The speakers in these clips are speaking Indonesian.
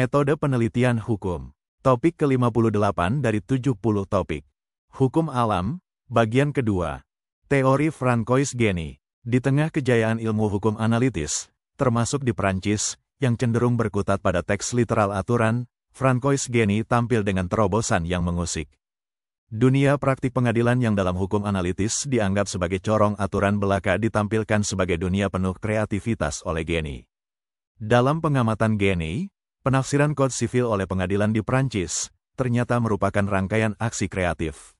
Metode penelitian hukum. Topik ke-58 dari 70 topik. Hukum alam, bagian kedua. Teori Francois-Genie. Di tengah kejayaan ilmu hukum analitis, termasuk di Prancis, yang cenderung berkutat pada teks literal aturan, Francois-Genie tampil dengan terobosan yang mengusik. Dunia praktik pengadilan yang dalam hukum analitis dianggap sebagai corong aturan belaka ditampilkan sebagai dunia penuh kreativitas oleh Genie. Dalam pengamatan Genie, penafsiran kode sivil oleh pengadilan di Prancis ternyata merupakan rangkaian aksi kreatif.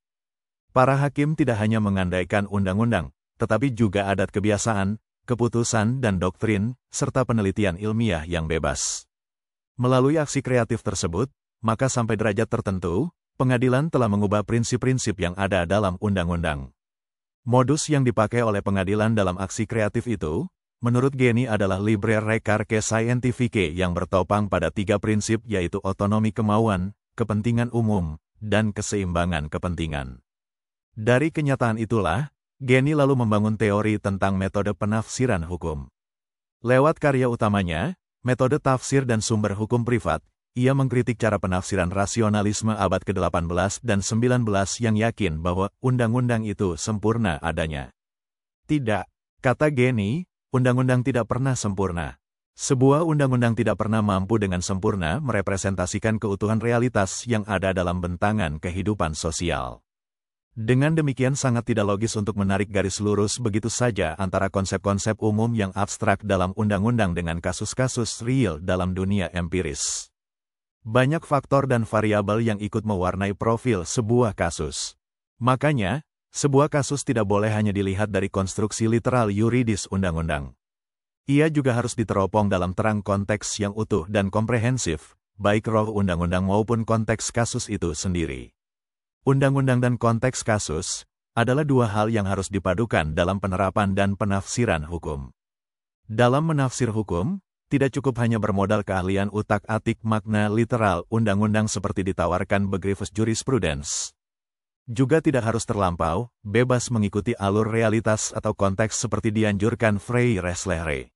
Para hakim tidak hanya mengandaikan undang-undang, tetapi juga adat kebiasaan, keputusan dan doktrin, serta penelitian ilmiah yang bebas. Melalui aksi kreatif tersebut, maka sampai derajat tertentu, pengadilan telah mengubah prinsip-prinsip yang ada dalam undang-undang. Modus yang dipakai oleh pengadilan dalam aksi kreatif itu, menurut Genie adalah libre recherche scientifique yang bertopang pada 3 prinsip yaitu otonomi kemauan, kepentingan umum, dan keseimbangan kepentingan. Dari kenyataan itulah, Genie lalu membangun teori tentang metode penafsiran hukum. Lewat karya utamanya, metode tafsir dan sumber hukum privat, ia mengkritik cara penafsiran rasionalisme abad ke-18 dan 19 yang yakin bahwa undang-undang itu sempurna adanya. Tidak, kata Genie, undang-undang tidak pernah sempurna. Sebuah undang-undang tidak pernah mampu dengan sempurna merepresentasikan keutuhan realitas yang ada dalam bentangan kehidupan sosial. Dengan demikian sangat tidak logis untuk menarik garis lurus begitu saja antara konsep-konsep umum yang abstrak dalam undang-undang dengan kasus-kasus real dalam dunia empiris. Banyak faktor dan variabel yang ikut mewarnai profil sebuah kasus. Makanya, sebuah kasus tidak boleh hanya dilihat dari konstruksi literal yuridis undang-undang. Ia juga harus diteropong dalam terang konteks yang utuh dan komprehensif, baik roh undang-undang maupun konteks kasus itu sendiri. Undang-undang dan konteks kasus adalah dua hal yang harus dipadukan dalam penerapan dan penafsiran hukum. Dalam menafsir hukum, tidak cukup hanya bermodal keahlian utak-atik makna literal undang-undang seperti ditawarkan Begriffes Jurisprudence. Juga tidak harus terlampau, bebas mengikuti alur realitas atau konteks seperti dianjurkan Frey-Resslere.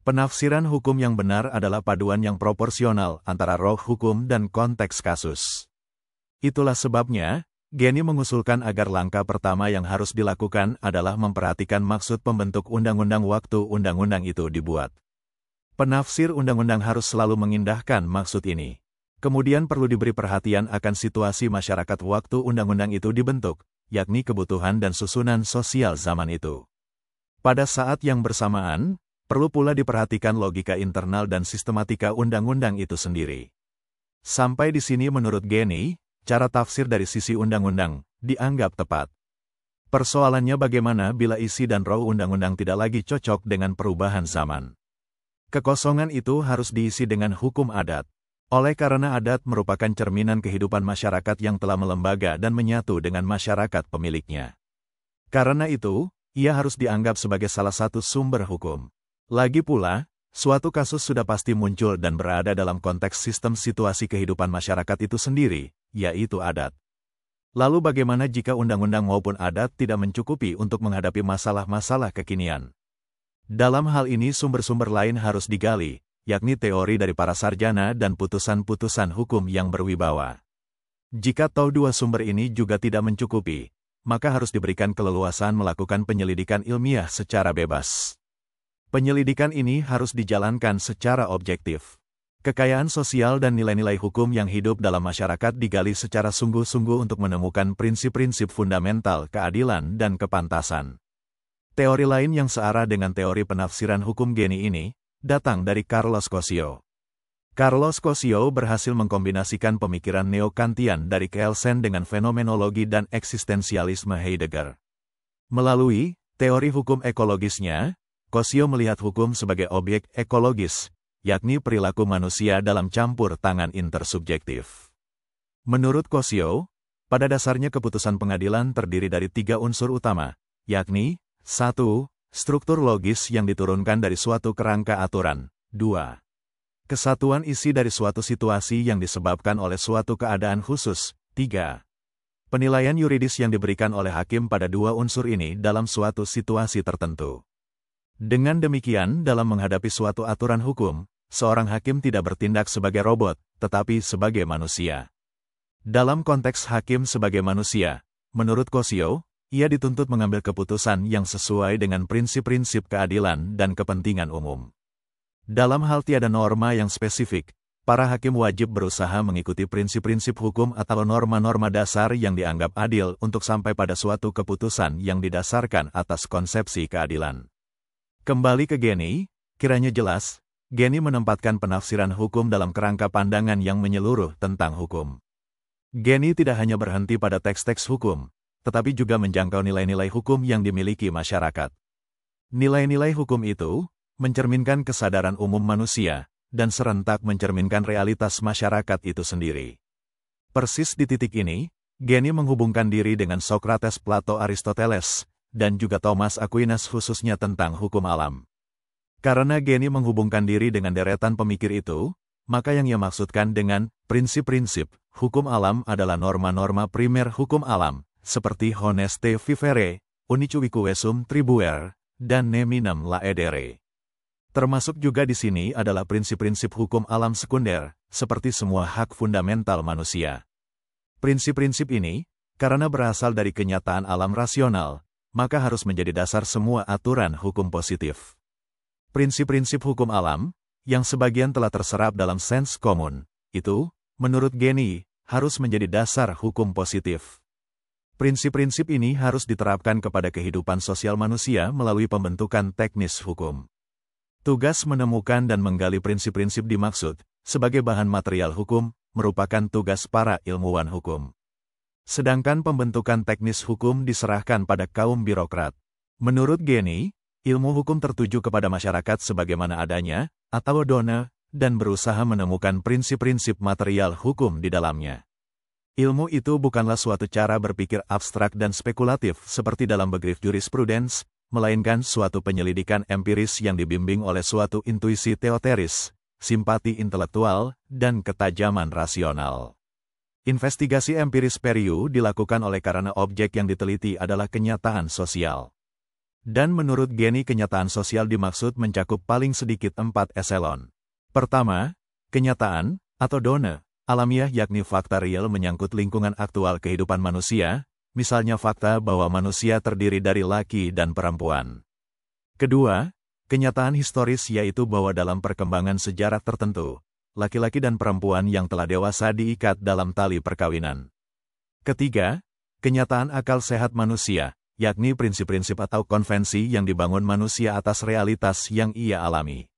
Penafsiran hukum yang benar adalah paduan yang proporsional antara roh hukum dan konteks kasus. Itulah sebabnya, Genie mengusulkan agar langkah pertama yang harus dilakukan adalah memperhatikan maksud pembentuk undang-undang waktu undang-undang itu dibuat. Penafsir undang-undang harus selalu mengindahkan maksud ini. Kemudian perlu diberi perhatian akan situasi masyarakat waktu undang-undang itu dibentuk, yakni kebutuhan dan susunan sosial zaman itu. Pada saat yang bersamaan, perlu pula diperhatikan logika internal dan sistematika undang-undang itu sendiri. Sampai di sini menurut Genie, cara tafsir dari sisi undang-undang dianggap tepat. Persoalannya bagaimana bila isi dan roh undang-undang tidak lagi cocok dengan perubahan zaman. Kekosongan itu harus diisi dengan hukum adat. Oleh karena adat merupakan cerminan kehidupan masyarakat yang telah melembaga dan menyatu dengan masyarakat pemiliknya. Karena itu, ia harus dianggap sebagai salah satu sumber hukum. Lagi pula, suatu kasus sudah pasti muncul dan berada dalam konteks sistem situasi kehidupan masyarakat itu sendiri, yaitu adat. Lalu bagaimana jika undang-undang maupun adat tidak mencukupi untuk menghadapi masalah-masalah kekinian? Dalam hal ini sumber-sumber lain harus digali, yakni teori dari para sarjana dan putusan-putusan hukum yang berwibawa. Jika toh dua sumber ini juga tidak mencukupi, maka harus diberikan keleluasan melakukan penyelidikan ilmiah secara bebas. Penyelidikan ini harus dijalankan secara objektif. Kekayaan sosial dan nilai-nilai hukum yang hidup dalam masyarakat digali secara sungguh-sungguh untuk menemukan prinsip-prinsip fundamental keadilan dan kepantasan. Teori lain yang searah dengan teori penafsiran hukum Genie ini, datang dari Carlos Cosio. Carlos Cosio berhasil mengkombinasikan pemikiran neo-Kantian dari Kelsen dengan fenomenologi dan eksistensialisme Heidegger. Melalui teori hukum ekologisnya, Cosio melihat hukum sebagai objek ekologis, yakni perilaku manusia dalam campur tangan intersubjektif. Menurut Cosio, pada dasarnya keputusan pengadilan terdiri dari 3 unsur utama, yakni 1. Struktur logis yang diturunkan dari suatu kerangka aturan. 2. Kesatuan isi dari suatu situasi yang disebabkan oleh suatu keadaan khusus. 3. Penilaian yuridis yang diberikan oleh hakim pada 2 unsur ini dalam suatu situasi tertentu. Dengan demikian, dalam menghadapi suatu aturan hukum, seorang hakim tidak bertindak sebagai robot, tetapi sebagai manusia. Dalam konteks hakim sebagai manusia, menurut Kosio, ia dituntut mengambil keputusan yang sesuai dengan prinsip-prinsip keadilan dan kepentingan umum. Dalam hal tiada norma yang spesifik, para hakim wajib berusaha mengikuti prinsip-prinsip hukum atau norma-norma dasar yang dianggap adil untuk sampai pada suatu keputusan yang didasarkan atas konsepsi keadilan. Kembali ke Geni, kiranya jelas, Geni menempatkan penafsiran hukum dalam kerangka pandangan yang menyeluruh tentang hukum. Geni tidak hanya berhenti pada teks-teks hukum, tetapi juga menjangkau nilai-nilai hukum yang dimiliki masyarakat. Nilai-nilai hukum itu mencerminkan kesadaran umum manusia, dan serentak mencerminkan realitas masyarakat itu sendiri. Persis di titik ini, Geni menghubungkan diri dengan Socrates, Plato, Aristoteles, dan juga Thomas Aquinas khususnya tentang hukum alam. Karena Geni menghubungkan diri dengan deretan pemikir itu, maka yang ia maksudkan dengan prinsip-prinsip hukum alam adalah norma-norma primer hukum alam, seperti honeste vivere, unicuicuesum tribuere, dan neminem laedere. Termasuk juga di sini adalah prinsip-prinsip hukum alam sekunder, seperti semua hak fundamental manusia. Prinsip-prinsip ini, karena berasal dari kenyataan alam rasional, maka harus menjadi dasar semua aturan hukum positif. Prinsip-prinsip hukum alam, yang sebagian telah terserap dalam sens komun, itu, menurut Geni, harus menjadi dasar hukum positif. Prinsip-prinsip ini harus diterapkan kepada kehidupan sosial manusia melalui pembentukan teknis hukum. Tugas menemukan dan menggali prinsip-prinsip dimaksud, sebagai bahan material hukum, merupakan tugas para ilmuwan hukum. Sedangkan pembentukan teknis hukum diserahkan pada kaum birokrat. Menurut Geni, ilmu hukum tertuju kepada masyarakat sebagaimana adanya, atau dona, dan berusaha menemukan prinsip-prinsip material hukum di dalamnya. Ilmu itu bukanlah suatu cara berpikir abstrak dan spekulatif seperti dalam begrif jurisprudens, melainkan suatu penyelidikan empiris yang dibimbing oleh suatu intuisi teoteris, simpati intelektual, dan ketajaman rasional. Investigasi empiris periu dilakukan oleh karena objek yang diteliti adalah kenyataan sosial. Dan menurut Geni kenyataan sosial dimaksud mencakup paling sedikit 4 eselon. Pertama, kenyataan, atau dona, alamiah yakni fakta real menyangkut lingkungan aktual kehidupan manusia, misalnya fakta bahwa manusia terdiri dari laki dan perempuan. Kedua, kenyataan historis yaitu bahwa dalam perkembangan sejarah tertentu, laki-laki dan perempuan yang telah dewasa diikat dalam tali perkawinan. Ketiga, kenyataan akal sehat manusia, yakni prinsip-prinsip atau konvensi yang dibangun manusia atas realitas yang ia alami.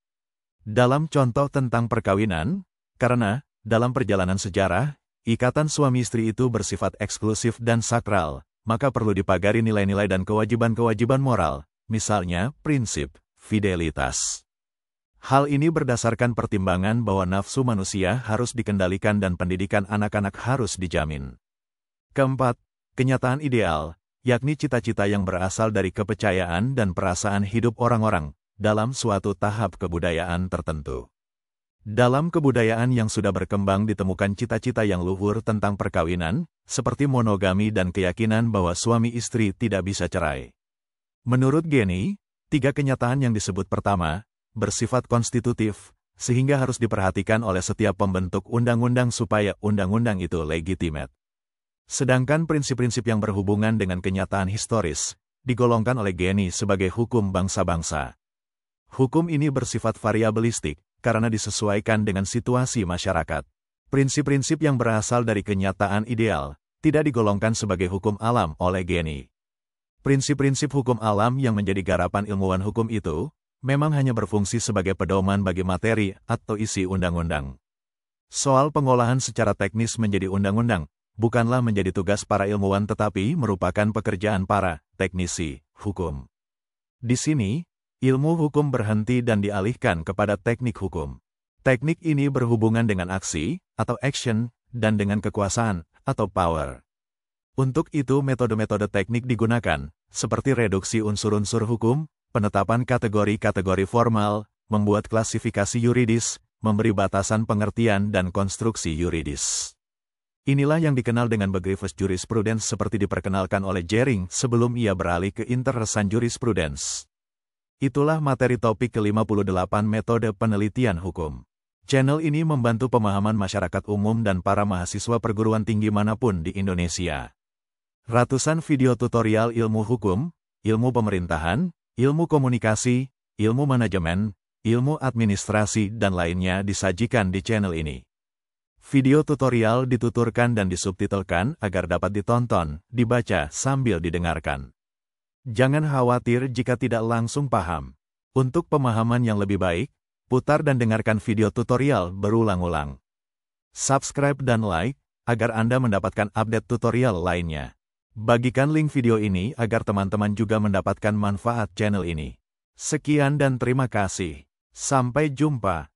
Dalam contoh tentang perkawinan, karena, dalam perjalanan sejarah, ikatan suami istri itu bersifat eksklusif dan sakral, maka perlu dipagari nilai-nilai dan kewajiban-kewajiban moral, misalnya prinsip fidelitas. Hal ini berdasarkan pertimbangan bahwa nafsu manusia harus dikendalikan dan pendidikan anak-anak harus dijamin. Keempat, kenyataan ideal, yakni cita-cita yang berasal dari kepercayaan dan perasaan hidup orang-orang dalam suatu tahap kebudayaan tertentu. Dalam kebudayaan yang sudah berkembang ditemukan cita-cita yang luhur tentang perkawinan, seperti monogami dan keyakinan bahwa suami istri tidak bisa cerai. Menurut Geni, 3 kenyataan yang disebut pertama, bersifat konstitutif, sehingga harus diperhatikan oleh setiap pembentuk undang-undang supaya undang-undang itu legitimate. Sedangkan prinsip-prinsip yang berhubungan dengan kenyataan historis, digolongkan oleh Geni sebagai hukum bangsa-bangsa. Hukum ini bersifat variabilistik, karena disesuaikan dengan situasi masyarakat. Prinsip-prinsip yang berasal dari kenyataan ideal, tidak digolongkan sebagai hukum alam oleh Geni. Prinsip-prinsip hukum alam yang menjadi garapan ilmuwan hukum itu, memang hanya berfungsi sebagai pedoman bagi materi atau isi undang-undang. Soal pengolahan secara teknis menjadi undang-undang, bukanlah menjadi tugas para ilmuwan tetapi merupakan pekerjaan para teknisi hukum. Di sini, ilmu hukum berhenti dan dialihkan kepada teknik hukum. Teknik ini berhubungan dengan aksi, atau action, dan dengan kekuasaan, atau power. Untuk itu metode-metode teknik digunakan, seperti reduksi unsur-unsur hukum, penetapan kategori-kategori formal, membuat klasifikasi yuridis, memberi batasan pengertian dan konstruksi yuridis. Inilah yang dikenal dengan begrifes jurisprudens seperti diperkenalkan oleh Jering sebelum ia beralih ke interesan jurisprudens. Itulah materi topik ke-58 metode penelitian hukum. Channel ini membantu pemahaman masyarakat umum dan para mahasiswa perguruan tinggi manapun di Indonesia. Ratusan video tutorial ilmu hukum, ilmu pemerintahan, ilmu komunikasi, ilmu manajemen, ilmu administrasi dan lainnya disajikan di channel ini. Video tutorial dituturkan dan disubtitelkan agar dapat ditonton, dibaca sambil didengarkan. Jangan khawatir jika tidak langsung paham. Untuk pemahaman yang lebih baik, putar dan dengarkan video tutorial berulang-ulang. Subscribe dan like, agar Anda mendapatkan update tutorial lainnya. Bagikan link video ini agar teman-teman juga mendapatkan manfaat channel ini. Sekian dan terima kasih. Sampai jumpa.